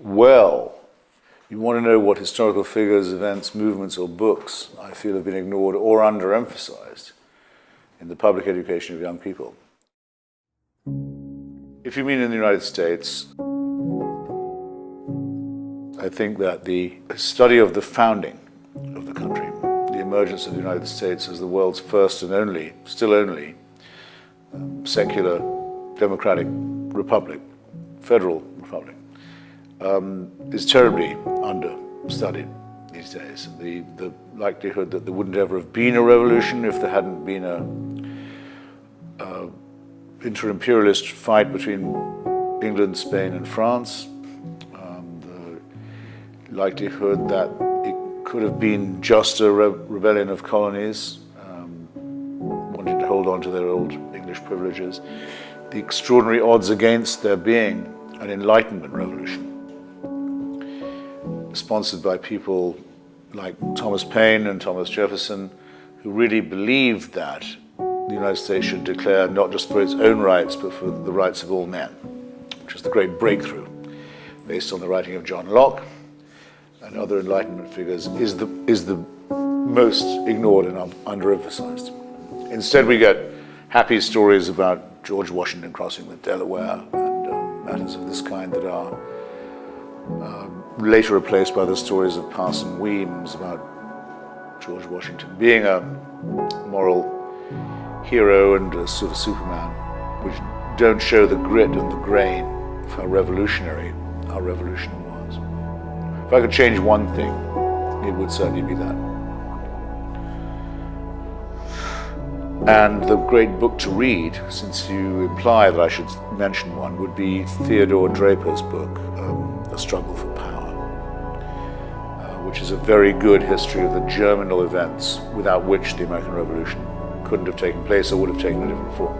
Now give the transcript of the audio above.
Well, you want to know what historical figures, events, movements, or books I feel have been ignored or underemphasized in the public education of young people. If you mean in the United States, I think that the study of the founding of the country, the emergence of the United States as the world's first and only, still only, secular democratic republic, federal republic, is terribly understudied these days. The likelihood that there wouldn't ever have been a revolution if there hadn't been a inter-imperialist fight between England, Spain, and France. The likelihood that it could have been just a rebellion of colonies wanting to hold on to their old English privileges. The extraordinary odds against there being an Enlightenment revolution sponsored by people like Thomas Paine and Thomas Jefferson, who really believed that the United States should declare not just for its own rights, but for the rights of all men, which is the great breakthrough based on the writing of John Locke and other Enlightenment figures, is the most ignored and underemphasized. Instead, we get happy stories about George Washington crossing the Delaware and matters of this kind that are later replaced by the stories of Parson Weems about George Washington being a moral hero and a sort of Superman, which don't show the grit and the grain of how revolutionary our revolution was. If I could change one thing, it would certainly be that. And the great book to read, since you imply that I should mention one, would be Theodore Draper's book, A Struggle for Power, which is a very good history of the germinal events without which the American Revolution couldn't have taken place or would have taken a different form.